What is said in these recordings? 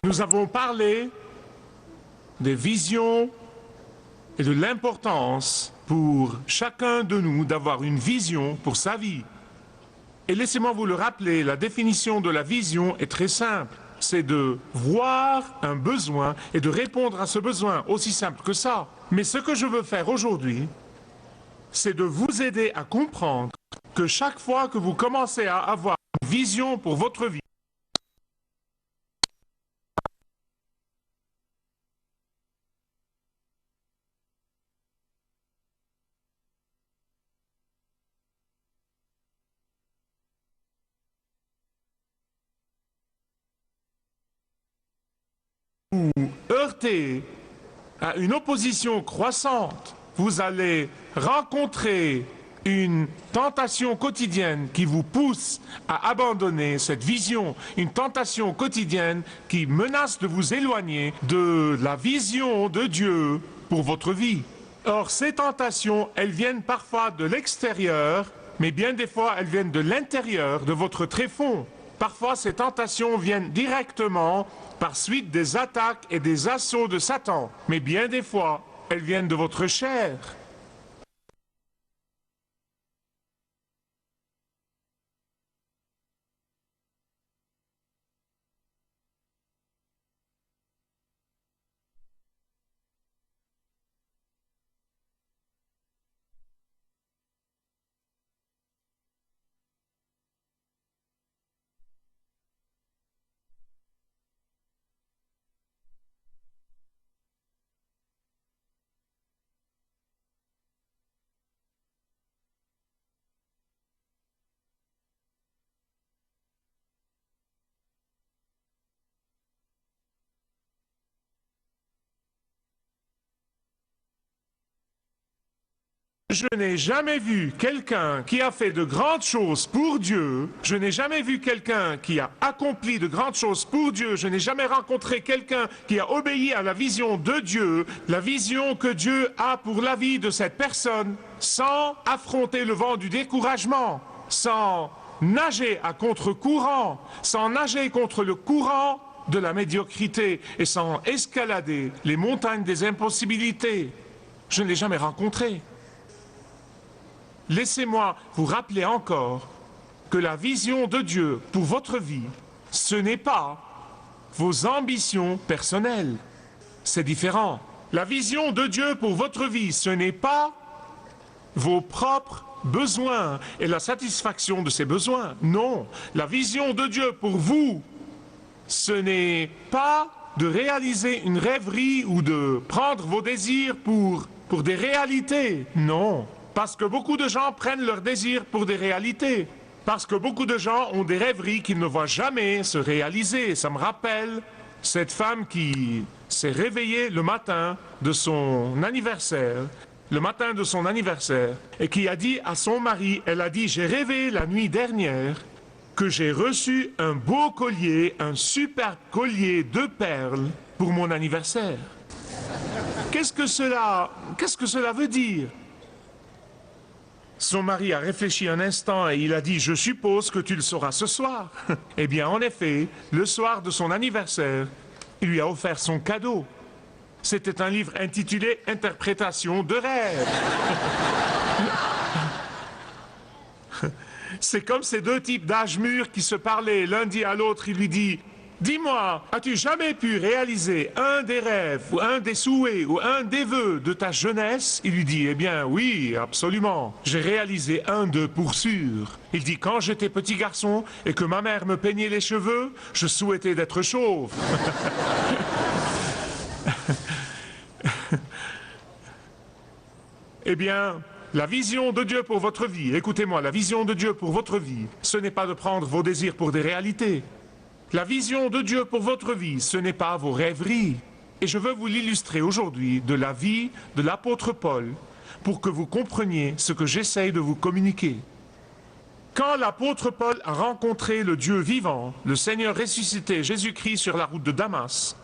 Nous avons parlé des visions et de l'importance pour chacun de nous d'avoir une vision pour sa vie. Et laissez-moi vous le rappeler, la définition de la vision est très simple. C'est de voir un besoin et de répondre à ce besoin, aussi simple que ça. Mais ce que je veux faire aujourd'hui, c'est de vous aider à comprendre que chaque fois que vous commencez à avoir une vision pour votre vie, heurtez à une opposition croissante, vous allez rencontrer une tentation quotidienne qui vous pousse à abandonner cette vision, une tentation quotidienne qui menace de vous éloigner de la vision de Dieu pour votre vie. Or, ces tentations, elles viennent parfois de l'extérieur, mais bien des fois, elles viennent de l'intérieur, de votre tréfonds. Parfois, ces tentations viennent directement par suite des attaques et des assauts de Satan, mais bien des fois, elles viennent de votre chair. Je n'ai jamais vu quelqu'un qui a fait de grandes choses pour Dieu. Je n'ai jamais vu quelqu'un qui a accompli de grandes choses pour Dieu. Je n'ai jamais rencontré quelqu'un qui a obéi à la vision de Dieu, la vision que Dieu a pour la vie de cette personne, sans affronter le vent du découragement, sans nager à contre-courant, sans nager contre le courant de la médiocrité et sans escalader les montagnes des impossibilités. Je ne l'ai jamais rencontré. Laissez-moi vous rappeler encore que la vision de Dieu pour votre vie, ce n'est pas vos ambitions personnelles. C'est différent. La vision de Dieu pour votre vie, ce n'est pas vos propres besoins et la satisfaction de ces besoins. Non, la vision de Dieu pour vous, ce n'est pas de réaliser une rêverie ou de prendre vos désirs pour des réalités. Non. Parce que beaucoup de gens prennent leurs désirs pour des réalités. Parce que beaucoup de gens ont des rêveries qu'ils ne voient jamais se réaliser. Ça me rappelle cette femme qui s'est réveillée le matin de son anniversaire, et qui a dit à son mari, elle a dit, j'ai rêvé la nuit dernière que j'ai reçu un beau collier, un super collier de perles pour mon anniversaire. Qu'est-ce que cela veut dire? Son mari a réfléchi un instant et il a dit « Je suppose que tu le sauras ce soir. » Eh bien, en effet, le soir de son anniversaire, il lui a offert son cadeau. C'était un livre intitulé « Interprétation de rêve ». C'est comme ces deux types d'âge mûr qui se parlaient l'un dit à l'autre, il lui dit « Dis-moi, as-tu jamais pu réaliser un des rêves, ou un des souhaits, ou un des vœux de ta jeunesse ?» Il lui dit « Eh bien, oui, absolument. J'ai réalisé un d'eux pour sûr. » Il dit « Quand j'étais petit garçon et que ma mère me peignait les cheveux, je souhaitais d'être chauve. » Eh bien, la vision de Dieu pour votre vie, écoutez-moi, la vision de Dieu pour votre vie, ce n'est pas de prendre vos désirs pour des réalités. La vision de Dieu pour votre vie, ce n'est pas vos rêveries. Et je veux vous l'illustrer aujourd'hui de la vie de l'apôtre Paul pour que vous compreniez ce que j'essaye de vous communiquer. Quand l'apôtre Paul a rencontré le Dieu vivant, le Seigneur ressuscité, Jésus-Christ sur la route de Damas,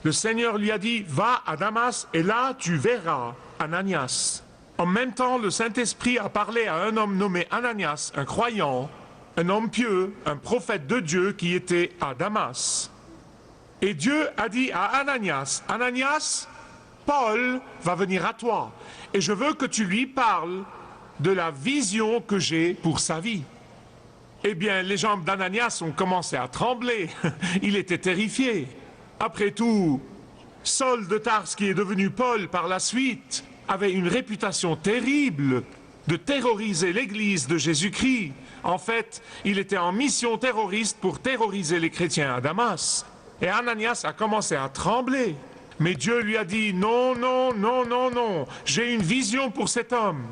le Seigneur lui a dit « Va à Damas et là tu verras Ananias ». En même temps, le Saint-Esprit a parlé à un homme nommé Ananias, un croyant, un homme pieux, un prophète de Dieu qui était à Damas. Et Dieu a dit à Ananias, Ananias, Paul va venir à toi et je veux que tu lui parles de la vision que j'ai pour sa vie. Eh bien, les jambes d'Ananias ont commencé à trembler. Il était terrifié. Après tout, Saul de Tarse, qui est devenu Paul par la suite, avait une réputation terrible de terroriser l'Église de Jésus-Christ. En fait, il était en mission terroriste pour terroriser les chrétiens à Damas. Et Ananias a commencé à trembler. Mais Dieu lui a dit, non, non, non, non, non, j'ai une vision pour cet homme.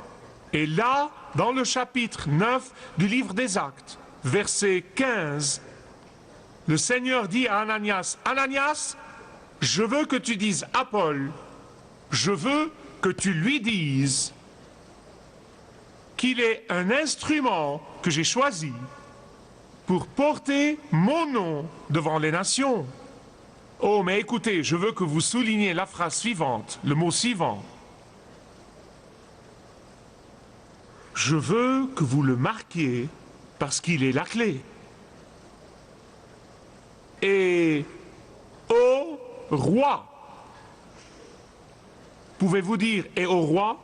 Et là, dans le chapitre 9 du livre des Actes, verset 15, le Seigneur dit à Ananias, Ananias, je veux que tu dises à Paul, je veux que tu lui dises qu'il est un instrument que j'ai choisi pour porter mon nom devant les nations. Oh, mais écoutez, je veux que vous souligniez la phrase suivante, le mot suivant. Je veux que vous le marquiez parce qu'il est la clé. Et au roi. Pouvez-vous dire et au roi?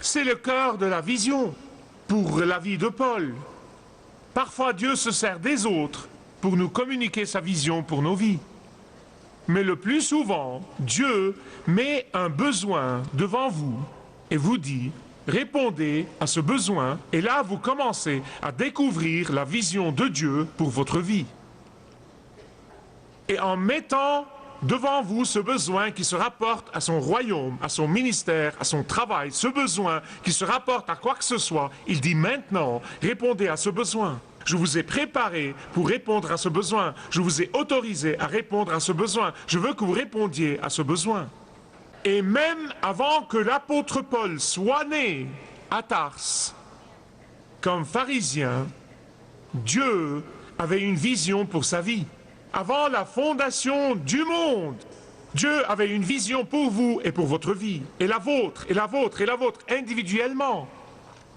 C'est le cœur de la vision pour la vie de Paul. Parfois Dieu se sert des autres pour nous communiquer sa vision pour nos vies. Mais le plus souvent, Dieu met un besoin devant vous et vous dit, répondez à ce besoin, et là vous commencez à découvrir la vision de Dieu pour votre vie. Et en mettant devant vous ce besoin qui se rapporte à son royaume, à son ministère, à son travail, ce besoin qui se rapporte à quoi que ce soit, il dit maintenant, répondez à ce besoin. Je vous ai préparé pour répondre à ce besoin. Je vous ai autorisé à répondre à ce besoin. Je veux que vous répondiez à ce besoin. Et même avant que l'apôtre Paul soit né à Tarse, comme pharisien, Dieu avait une vision pour sa vie. Avant la fondation du monde, Dieu avait une vision pour vous et pour votre vie, et la vôtre, et la vôtre, et la vôtre, individuellement.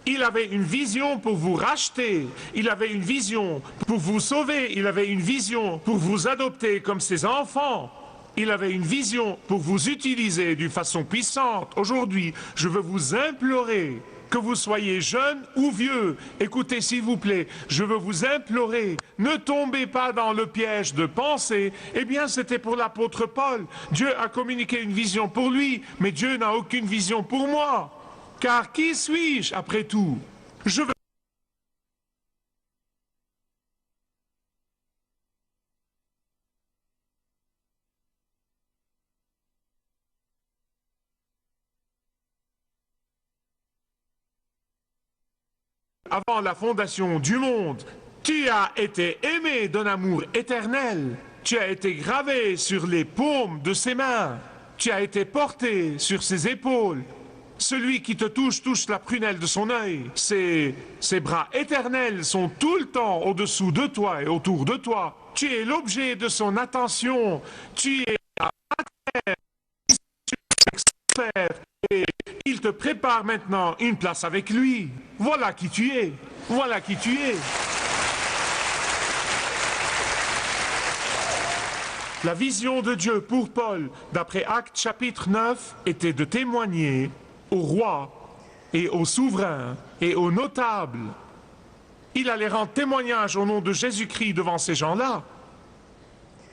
Il avait une vision pour vous racheter, il avait une vision pour vous sauver, il avait une vision pour vous adopter comme ses enfants. Il avait une vision pour vous utiliser d'une façon puissante. Aujourd'hui, je veux vous implorer, que vous soyez jeune ou vieux, écoutez s'il vous plaît, je veux vous implorer, ne tombez pas dans le piège de penser, eh bien c'était pour l'apôtre Paul. Dieu a communiqué une vision pour lui, mais Dieu n'a aucune vision pour moi. Car qui suis-je après tout? Je veux avant la fondation du monde, tu as été aimé d'un amour éternel. Tu as été gravé sur les paumes de ses mains. Tu as été porté sur ses épaules. Celui qui te touche, touche la prunelle de son œil. Ses bras éternels sont tout le temps au-dessous de toi et autour de toi. Tu es l'objet de son attention. Tu es à terre, expert, et il te prépare maintenant une place avec lui. Voilà qui tu es. Voilà qui tu es. La vision de Dieu pour Paul, d'après Actes chapitre 9, était de témoigner aux rois et aux souverains et aux notables. Il allait rendre témoignage au nom de Jésus-Christ devant ces gens-là.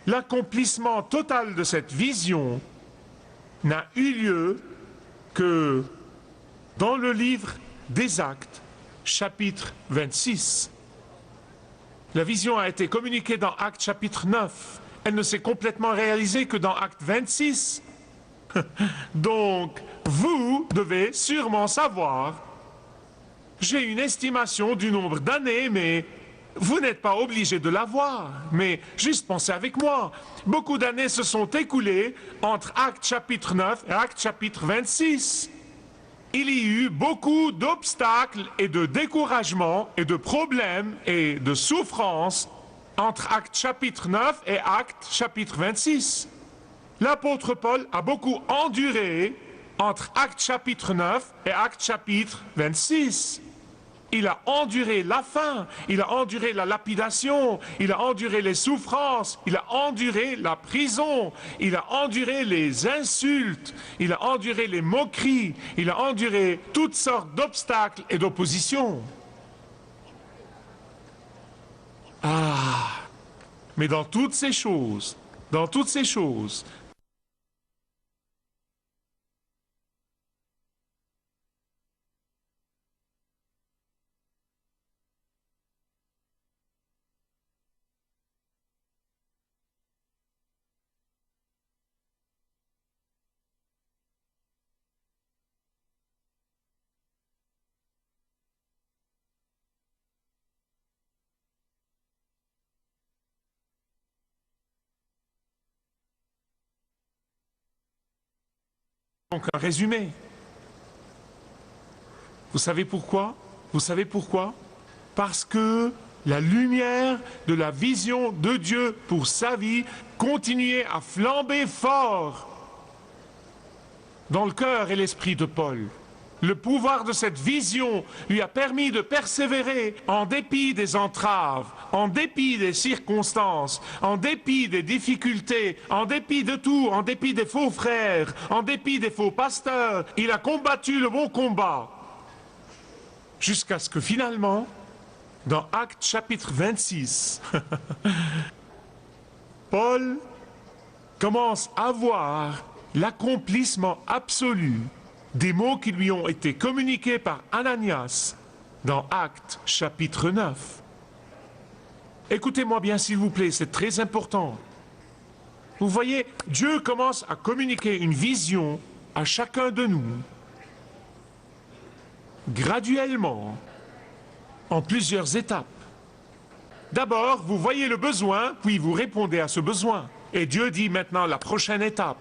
L'accomplissement total de cette vision n'a eu lieu que dans le livre des Actes, chapitre 26. La vision a été communiquée dans Actes chapitre 9. Elle ne s'est complètement réalisée que dans Acte 26. Donc, vous devez sûrement savoir, j'ai une estimation du nombre d'années, mais vous n'êtes pas obligé de l'avoir. Mais juste pensez avec moi. Beaucoup d'années se sont écoulées entre Acte chapitre 9 et Acte chapitre 26. Il y a eu beaucoup d'obstacles et de découragements et de problèmes et de souffrances entre Acte chapitre 9 et Acte chapitre 26. L'apôtre Paul a beaucoup enduré entre Acte chapitre 9 et Acte chapitre 26. Il a enduré la faim, il a enduré la lapidation, il a enduré les souffrances, il a enduré la prison, il a enduré les insultes, il a enduré les moqueries, il a enduré toutes sortes d'obstacles et d'oppositions. Ah, mais dans toutes ces choses, donc un résumé. Vous savez pourquoi? Vous savez pourquoi? Parce que la lumière de la vision de Dieu pour sa vie continuait à flamber fort dans le cœur et l'esprit de Paul. Le pouvoir de cette vision lui a permis de persévérer en dépit des entraves, en dépit des circonstances, en dépit des difficultés, en dépit de tout, en dépit des faux frères, en dépit des faux pasteurs. Il a combattu le bon combat. Jusqu'à ce que finalement, dans Actes chapitre 26, Paul commence à voir l'accomplissement absolu des mots qui lui ont été communiqués par Ananias dans Actes chapitre 9. Écoutez-moi bien s'il vous plaît, c'est très important. Vous voyez, Dieu commence à communiquer une vision à chacun de nous, graduellement, en plusieurs étapes. D'abord, vous voyez le besoin, puis vous répondez à ce besoin. Et Dieu dit maintenant la prochaine étape.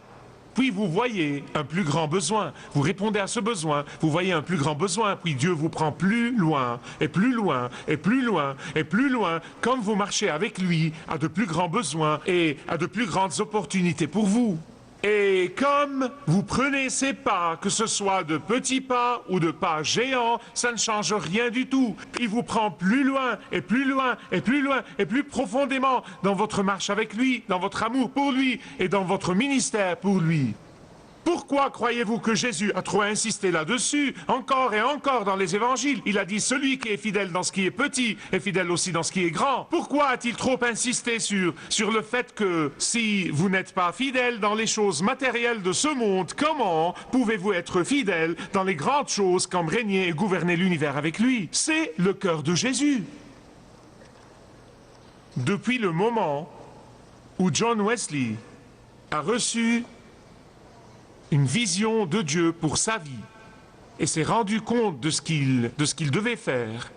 Puis vous voyez un plus grand besoin, vous répondez à ce besoin, vous voyez un plus grand besoin, puis Dieu vous prend plus loin, et plus loin, et plus loin, et plus loin, comme vous marchez avec lui à de plus grands besoins et à de plus grandes opportunités pour vous. Et comme vous prenez ces pas, que ce soit de petits pas ou de pas géants, ça ne change rien du tout. Il vous prend plus loin, et plus loin, et plus loin, et plus profondément dans votre marche avec lui, dans votre amour pour lui, et dans votre ministère pour lui. Pourquoi croyez-vous que Jésus a trop insisté là-dessus, encore et encore dans les évangiles? Il a dit, celui qui est fidèle dans ce qui est petit est fidèle aussi dans ce qui est grand. Pourquoi a-t-il trop insisté sur le fait que si vous n'êtes pas fidèle dans les choses matérielles de ce monde, comment pouvez-vous être fidèle dans les grandes choses comme régner et gouverner l'univers avec lui? C'est le cœur de Jésus. Depuis le moment où John Wesley a reçu une vision de Dieu pour sa vie et s'est rendu compte de ce qu'il devait faire,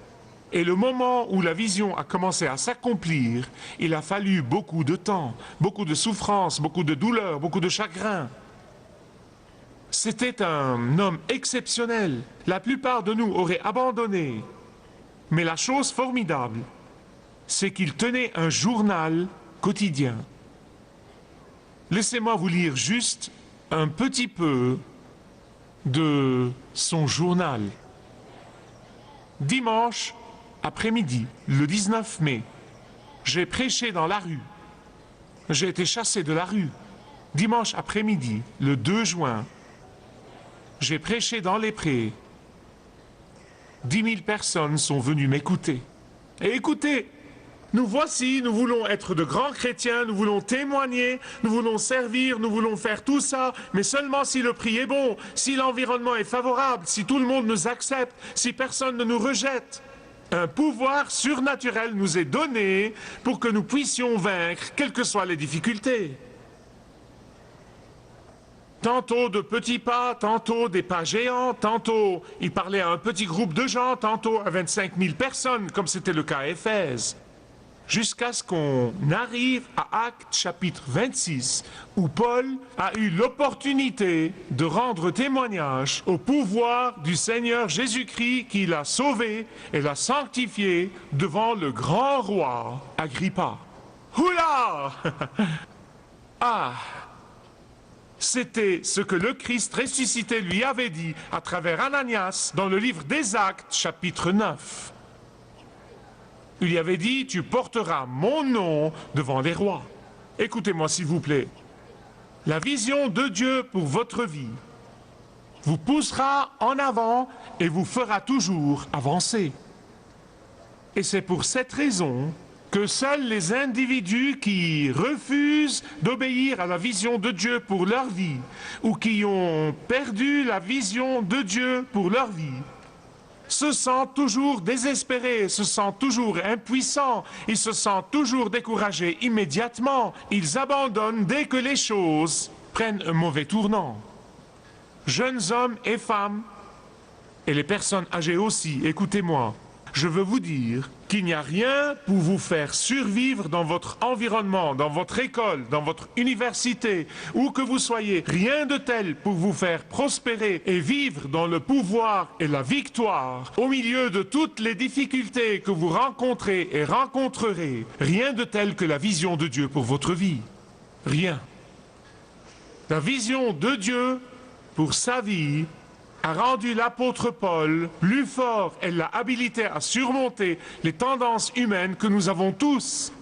et le moment où la vision a commencé à s'accomplir, il a fallu beaucoup de temps, beaucoup de souffrance, beaucoup de douleur, beaucoup de chagrin. C'était un homme exceptionnel. La plupart de nous auraient abandonné. Mais la chose formidable, c'est qu'il tenait un journal quotidien. Laissez-moi vous lire juste un petit peu de son journal. Dimanche après-midi, le 19 mai, j'ai prêché dans la rue. J'ai été chassé de la rue. Dimanche après-midi, le 2 juin, j'ai prêché dans les prés. 10 000 personnes sont venues m'écouter. Et écoutez, nous voici, nous voulons être de grands chrétiens, nous voulons témoigner, nous voulons servir, nous voulons faire tout ça, mais seulement si le prix est bon, si l'environnement est favorable, si tout le monde nous accepte, si personne ne nous rejette. Un pouvoir surnaturel nous est donné pour que nous puissions vaincre, quelles que soient les difficultés. Tantôt de petits pas, tantôt des pas géants, tantôt il parlait à un petit groupe de gens, tantôt à 25 000 personnes, comme c'était le cas à Éphèse. Jusqu'à ce qu'on arrive à Actes chapitre 26, où Paul a eu l'opportunité de rendre témoignage au pouvoir du Seigneur Jésus-Christ qui l'a sauvé et l'a sanctifié devant le grand roi Agrippa. Oula! Ah! C'était ce que le Christ ressuscité lui avait dit à travers Ananias dans le livre des Actes, chapitre 9. Il lui avait dit, tu porteras mon nom devant les rois. Écoutez-moi s'il vous plaît. La vision de Dieu pour votre vie vous poussera en avant et vous fera toujours avancer. Et c'est pour cette raison que seuls les individus qui refusent d'obéir à la vision de Dieu pour leur vie, ou qui ont perdu la vision de Dieu pour leur vie, se sentent toujours désespérés, se sentent toujours impuissants, ils se sentent toujours découragés immédiatement, ils abandonnent dès que les choses prennent un mauvais tournant. Jeunes hommes et femmes, et les personnes âgées aussi, écoutez-moi, je veux vous dire qu'il n'y a rien pour vous faire survivre dans votre environnement, dans votre école, dans votre université, où que vous soyez, rien de tel pour vous faire prospérer et vivre dans le pouvoir et la victoire, au milieu de toutes les difficultés que vous rencontrez et rencontrerez, rien de tel que la vision de Dieu pour votre vie. Rien. La vision de Dieu pour sa vie a rendu l'apôtre Paul plus fort. Elle l'a habilité à surmonter les tendances humaines que nous avons tous.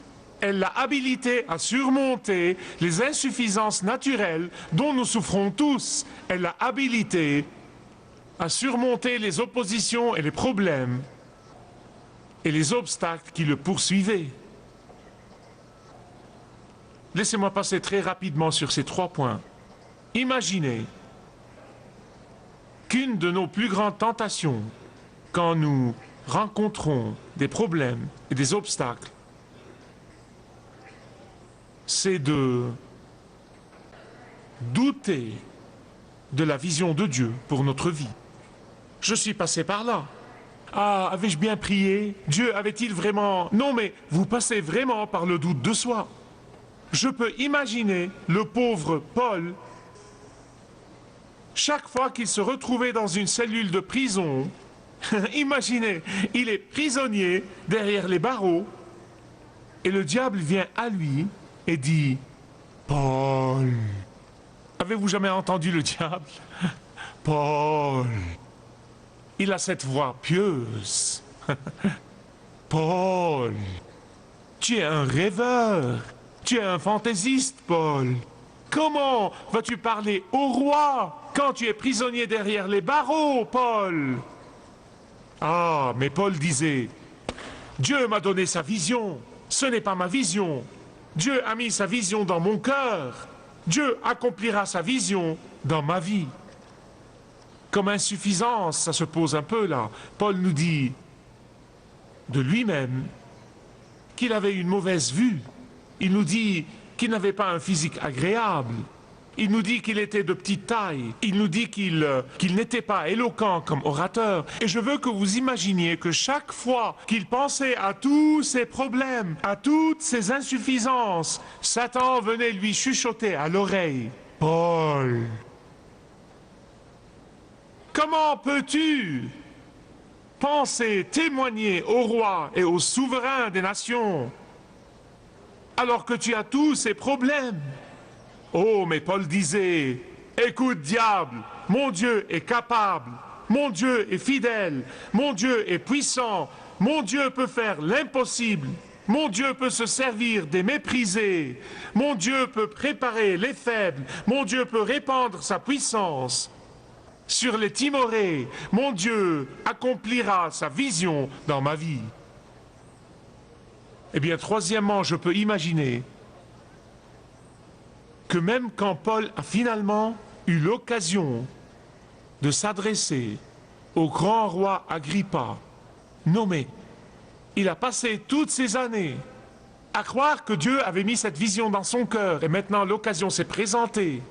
Elle l'a habilité à surmonter les insuffisances naturelles dont nous souffrons tous. Elle l'a habilité à surmonter les oppositions et les problèmes et les obstacles qui le poursuivaient. Laissez-moi passer très rapidement sur ces 3 points. Imaginez qu'une de nos plus grandes tentations, quand nous rencontrons des problèmes et des obstacles, c'est de douter de la vision de Dieu pour notre vie. Je suis passé par là. Ah, avais-je bien prié? Dieu avait-il vraiment... Non, mais vous passez vraiment par le doute de soi. Je peux imaginer le pauvre Paul. Chaque fois qu'il se retrouvait dans une cellule de prison, imaginez, il est prisonnier derrière les barreaux, et le diable vient à lui et dit « Paul, avez-vous jamais entendu le diable? Paul, il a cette voix pieuse. Paul, tu es un rêveur, tu es un fantaisiste, Paul. Comment vas-tu parler au roi quand tu es prisonnier derrière les barreaux, Paul? Ah, mais Paul disait, Dieu m'a donné sa vision, ce n'est pas ma vision. Dieu a mis sa vision dans mon cœur. Dieu accomplira sa vision dans ma vie. Comme insuffisance, ça se pose un peu là. Paul nous dit de lui-même qu'il avait une mauvaise vue. Il nous dit qu'il n'avait pas un physique agréable. Il nous dit qu'il était de petite taille. Il nous dit qu'il n'était pas éloquent comme orateur. Et je veux que vous imaginiez que chaque fois qu'il pensait à tous ses problèmes, à toutes ses insuffisances, Satan venait lui chuchoter à l'oreille. « Paul, comment peux-tu penser témoigner au roi et au souverain des nations alors que tu as tous ces problèmes? » Oh, mais Paul disait, « Écoute, diable, mon Dieu est capable, mon Dieu est fidèle, mon Dieu est puissant, mon Dieu peut faire l'impossible, mon Dieu peut se servir des méprisés, mon Dieu peut préparer les faibles, mon Dieu peut répandre sa puissance sur les timorés, mon Dieu accomplira sa vision dans ma vie. » Eh bien, troisièmement, je peux imaginer que même quand Paul a finalement eu l'occasion de s'adresser au grand roi Agrippa, nommé, il a passé toutes ces années à croire que Dieu avait mis cette vision dans son cœur, et maintenant l'occasion s'est présentée.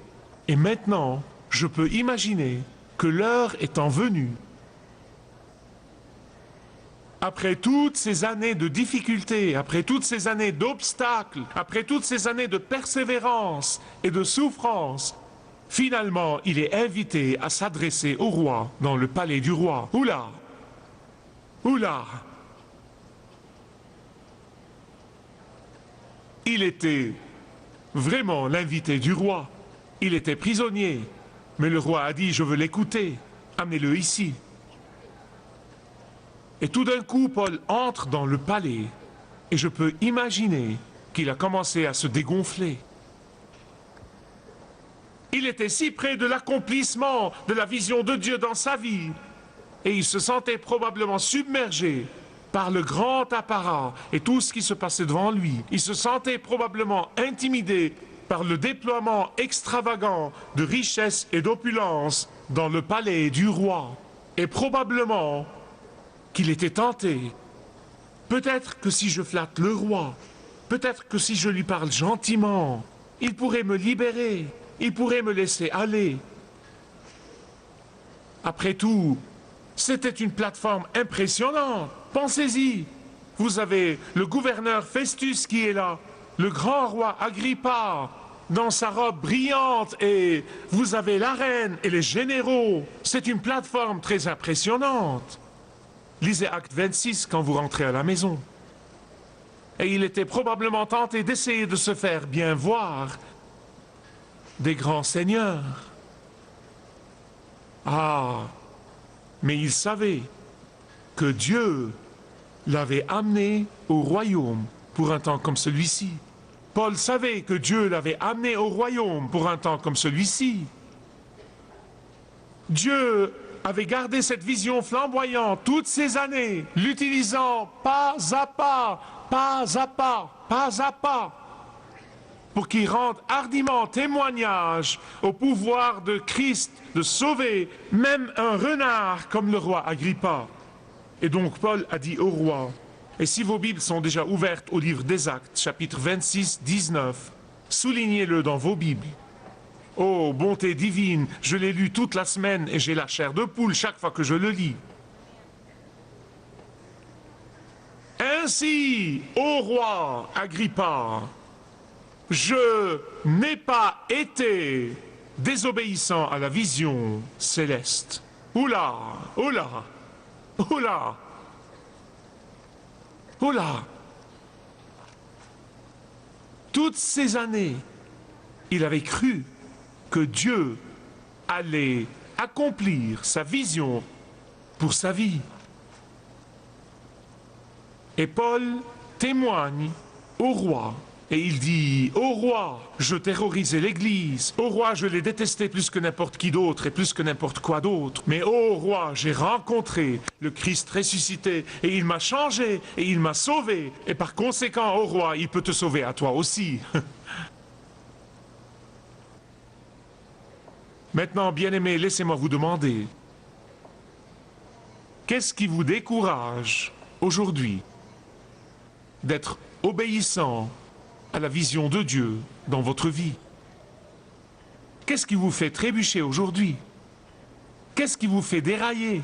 Et maintenant, je peux imaginer que l'heure étant venue, après toutes ces années de difficultés, après toutes ces années d'obstacles, après toutes ces années de persévérance et de souffrance, finalement, il est invité à s'adresser au roi dans le palais du roi. Oula! Oula! Il était vraiment l'invité du roi. Il était prisonnier, mais le roi a dit « Je veux l'écouter, amenez-le ici ». Et tout d'un coup, Paul entre dans le palais, et je peux imaginer qu'il a commencé à se dégonfler. Il était si près de l'accomplissement de la vision de Dieu dans sa vie, et il se sentait probablement submergé par le grand apparat et tout ce qui se passait devant lui. Il se sentait probablement intimidé par le déploiement extravagant de richesse et d'opulence dans le palais du roi. Et probablement qu'il était tenté. Peut-être que si je flatte le roi, peut-être que si je lui parle gentiment, il pourrait me libérer, il pourrait me laisser aller. Après tout, c'était une plateforme impressionnante. Pensez-y. Vous avez le gouverneur Festus qui est là, le grand roi Agrippa dans sa robe brillante, et vous avez la reine et les généraux. C'est une plateforme très impressionnante. Lisez Acte 26 quand vous rentrez à la maison. Et il était probablement tenté d'essayer de se faire bien voir des grands seigneurs. Ah, mais il savait que Dieu l'avait amené au royaume pour un temps comme celui-ci. Paul savait que Dieu l'avait amené au royaume pour un temps comme celui-ci. Dieu avait gardé cette vision flamboyante toutes ces années, l'utilisant pas à pas, pas à pas, pas à pas, pour qu'il rende hardiment témoignage au pouvoir de Christ de sauver même un renard comme le roi Agrippa. Et donc Paul a dit au roi, et si vos Bibles sont déjà ouvertes au livre des Actes, chapitre 26, 19, soulignez-le dans vos Bibles. Oh, bonté divine, je l'ai lu toute la semaine et j'ai la chair de poule chaque fois que je le lis. Ainsi, ô roi Agrippa, je n'ai pas été désobéissant à la vision céleste. Oula, oula, oula, oula. Toutes ces années, il avait cru que Dieu allait accomplir sa vision pour sa vie. Et Paul témoigne au roi. Et il dit, « Ô roi, je terrorisais l'Église. Ô roi, je l'ai détesté plus que n'importe qui d'autre et plus que n'importe quoi d'autre. Mais ô roi, j'ai rencontré le Christ ressuscité et il m'a changé et il m'a sauvé. Et par conséquent, ô roi, il peut te sauver à toi aussi. » Maintenant, bien-aimés, laissez-moi vous demander, qu'est-ce qui vous décourage aujourd'hui d'être obéissant à la vision de Dieu dans votre vie? Qu'est-ce qui vous fait trébucher aujourd'hui? Qu'est-ce qui vous fait dérailler?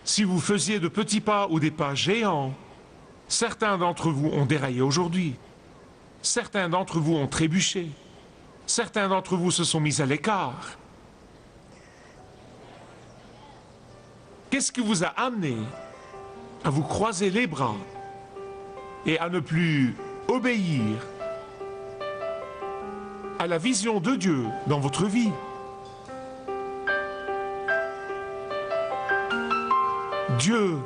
Si vous faisiez de petits pas ou des pas géants, certains d'entre vous ont déraillé aujourd'hui. Certains d'entre vous ont trébuché. Certains d'entre vous se sont mis à l'écart. Qu'est-ce qui vous a amené à vous croiser les bras et à ne plus obéir à la vision de Dieu dans votre vie? Dieu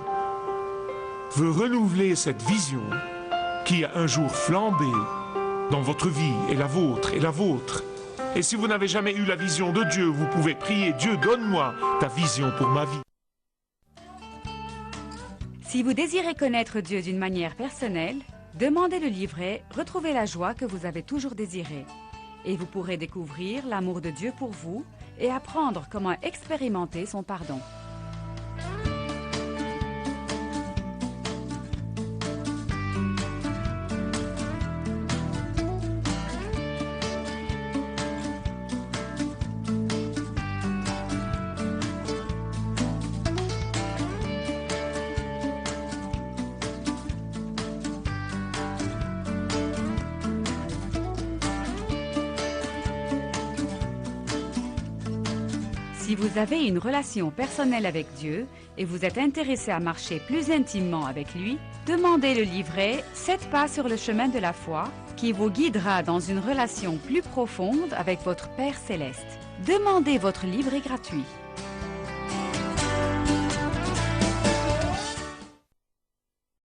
veut renouveler cette vision qui a un jour flambé dans votre vie et la vôtre et la vôtre. Et si vous n'avez jamais eu la vision de Dieu, vous pouvez prier, Dieu, donne-moi ta vision pour ma vie. Si vous désirez connaître Dieu d'une manière personnelle, demandez le livret « Retrouvez la joie que vous avez toujours désirée » et vous pourrez découvrir l'amour de Dieu pour vous et apprendre comment expérimenter son pardon. Si vous avez une relation personnelle avec Dieu et vous êtes intéressé à marcher plus intimement avec lui, demandez le livret « 7 pas sur le chemin de la foi » qui vous guidera dans une relation plus profonde avec votre Père Céleste. Demandez votre livret gratuit.